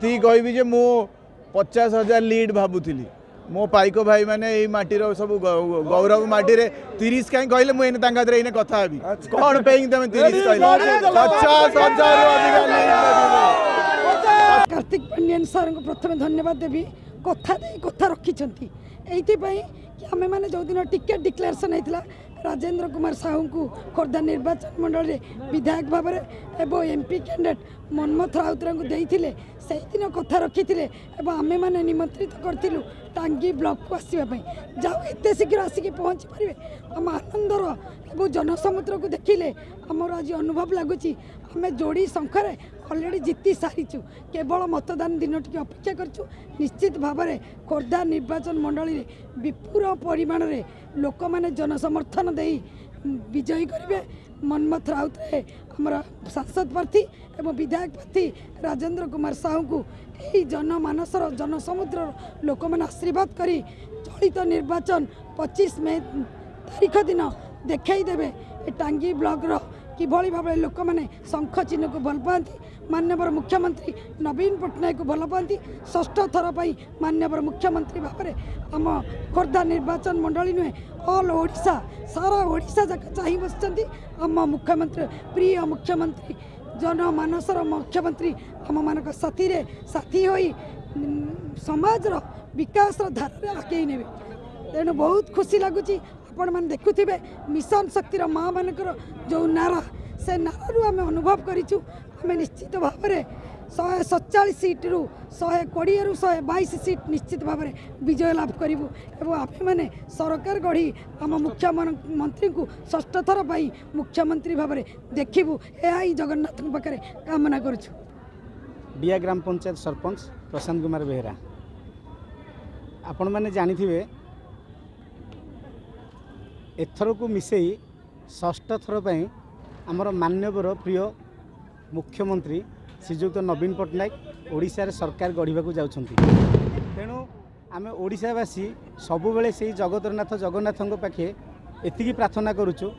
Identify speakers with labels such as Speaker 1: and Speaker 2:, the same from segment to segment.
Speaker 1: ती कहबी जे मो 50,000 लीड भावुली मो पाइक भाई मैंने यही माटीर सब गौरव माटी रे 30 कहीं कहले मुझे कथा भी कौन पे तुम 30 कहले 50,000
Speaker 2: कार्तिक पांडियन सर को प्रथम धन्यवाद देवी कथा दे कथा रखिंट ये आम मैंने जो दिन टिकेट डिक्लेरेसन होता राजेंद्र कुमार साहू को खोर्धा निर्वाचन मंडल में विधायक भाव में एमपी कैंडिडेट मनमथ राउतर को देते से दिन कथा रखी आमे मैंने निमंत्रित करूँ टांगी ब्लॉक को आसवाई जाओ एत शीघ्र आसिक पहुँची पारे आम आनंदर और जनसमुद्र को देखिले आमर आज अनुभव लगुच आम जोड़ी संख्यार अलरेडी जीति सारीचु केवल मतदान दिन टी अपेक्षा करूँ निश्चित भाव में खोर्धा निर्वाचन मंडल में विपुल परिमाण में लोक मैंने जनसमर्थन दे विजयी करेंगे मनमथ राउतरे आमर सांसद प्रार्थी एवं विधायक प्रार्थी राजेंद्र कुमार साहू को यही जनमानसर जनसमुद्र लोक मैंने आशीर्वाद करी चलित निर्वाचन 25 मई तारीख दिन देखईदेवे टांगी ब्लॉक किभली भाव लोक मैंने शंख चिन्ह को भल पाती माननीय मुख्यमंत्री नवीन पट्टनायक को भल पाती षष्ठ थर पर माननीय मुख्यमंत्री भाव में आम खोर्धा निर्वाचन मंडली नुहे ऑल ओडिशा सारा ओडिशा जाक चाह बस आम मुख्यमंत्री प्रिय मुख्यमंत्री जनमानसर मुख्यमंत्री आम मान साथी रे साथी होई समाजर विकास धारा आगे ने तेणु बहुत खुशी लगुच आपण मैंने देखुवे मिशन शक्तिर माँ मानकर जो नारा से नारू आम अनुभव करूँ आम निश्चित भाव में 147 सीट्रु 120 रु 122 सीट निश्चित भाव में विजय लाभ करूँ एवं आम मैंने सरकार गढ़ी आम मुख्यमंत्री को षष्ठ थर पर मुख्यमंत्री भाव में देखू यही जगन्नाथ पाखे कामना करुँ।
Speaker 3: डिया ग्राम पंचायत सरपंच प्रशांत कुमार बेहेरा आपण मैंने जानी एथर को मिसई षष्ठ थर पर आमर मान्यवर प्रिय मुख्यमंत्री श्रीजुक्त नवीन पट्टनायक ओडिशा सरकार गढ़ा जाउछंती तेणु आम ओडिशावासी सबु बेले से जगतरनाथ जगन्नाथ पाखे एतिकी प्रार्थना करुचु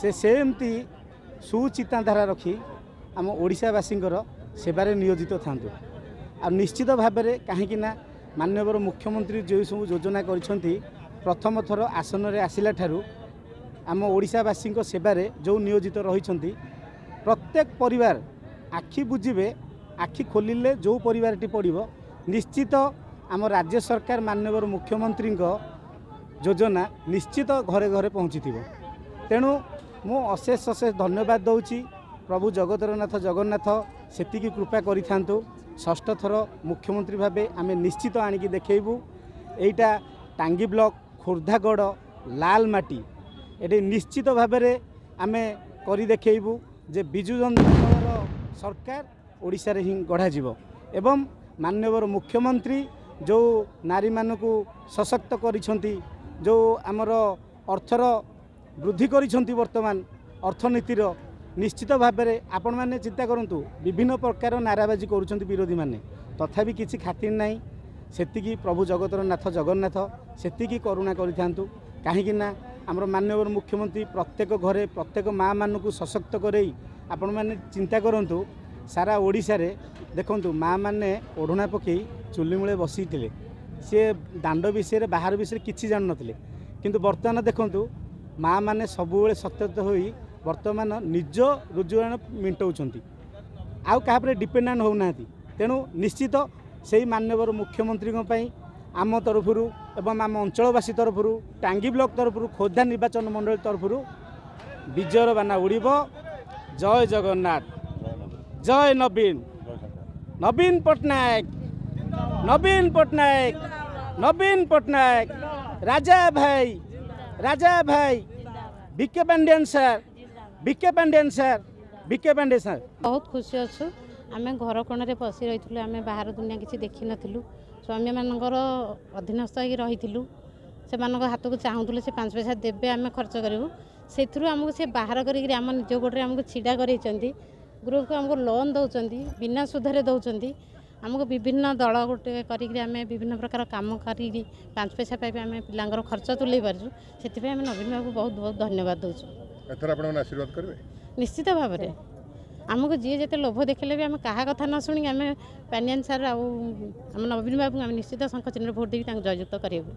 Speaker 3: से सेमती सुचिंताधारा रखी आम ओडिशावासींकर सेवारे नियोजित थांतु आ निश्चित भाव में कहीं मान्यवर मुख्यमंत्री जो सब योजना करिसेंती प्रथम थर आसन रे आसिला ठारू आम ओडिशावासी सेवारे जो नियोजित रही प्रत्येक परिवार आखि बुझे आखि खोलिले जो परिवारटी पड़ो निश्चित आम राज्य सरकार माननीय मुख्यमंत्री योजना निश्चित घरे घरे पहुँची तेणु मु अशेष अशेष धन्यवाद दूची प्रभु जगतरनाथ जगन्नाथ सेतिकी कृपा करि थांतु षष्ठ थर मुख्यमंत्री भावे आमे निश्चित आनिकी देखैबू एटा टांगी ब्लॉक खोर्धागढ़ लाल माटी ये निश्चित भाव में आमे करी देखैबू जे बिजु जनता दलर सरकार ओडिशा रे ही गढ़ा जीव एवं माननीय मुख्यमंत्री जो नारी मानकू सशक्त करिसेंती जो आमर अर्थर वृद्धि करिसेंती वर्तमान अर्थनीतिर निश्चित भाव में आपण मैंने चिंता करूँ विभिन्न प्रकार नाराबाजी करुँच विरोधी मैंने तथापि किसी खातिर नाई सेतिकी प्रभु जगतरनाथ जगन्नाथ सेतिकी करुणा करिथांतु कहीं आमर माननीय मुख्यमंत्री प्रत्येक घरे प्रत्येक माँ मानू सशक्त करई आपण मैंने चिंता करूँ सारा ओडिशा रे देखंतु माँ मैंने ओढ़ना पकई चुली मूले बसी सी दांड विषय बाहर विषय किसी जान नथिले किंतु वर्तमान देखंतु माँ मैंने सबुबले सचेत होई वर्तमान निज रोजगार मेटाउछंती आउ कहा डिपेंडेंट होना तेणु निश्चित से माननीय मुख्यमंत्री आम तरफ एवं आम अंचलवासी तरफ टांगी ब्लॉक तरफ खोर्धा निर्वाचन मंडल तरफ विजयर बाना उड़ब जय जगन्नाथ जय नवीन नवीन पट्टनायक नवीन पट्टनायक नवीन पट्टनायक राजा भाई BK Pandian sir BK Pandian sir BK Pande sir
Speaker 4: बहुत खुशी अच्छु आम घर कोण पशि रही आम बाहर दुनिया किसी देखी नथिलु स्वामी मानकर अधीनस्थ हो रही से हाथ को चाहूँ से 5 पैसा देवे आम खर्च करूँ से आमको से बाहर कर आम निज गोटे आमको छिड़ा कर ग्रुप को आमको लोन दौरान बिना सुधे दौरान आमको विभिन्न दल गोटे करें विभिन्न प्रकार कम कर 5 पैसा पाइबा आम पिलांर खर्च तुले पार्छु से नवीन बाबू बहुत बहुत धन्यवाद दूँ
Speaker 5: आशीर्वाद करेंगे
Speaker 4: निश्चित भाव में ଆମକୁ ଯିଏ ଯେତେ ଲୋଭ ଦେଖିଲେ ବି ଆମେ କାହା କଥା ନ ଶୁଣିକି ଆମେ ପାନିଆନ୍ ସାର୍ ଆଉ ଆମ ନବୀନ ବାବୁଙ୍କୁ ଆମେ ନିଶ୍ଚିତ ଶଙ୍ଖ ଚିହ୍ନରେ ଭୋଟ୍ ଦେଇକି ତାଙ୍କୁ ଜୟଯୁକ୍ତ କରିବୁ।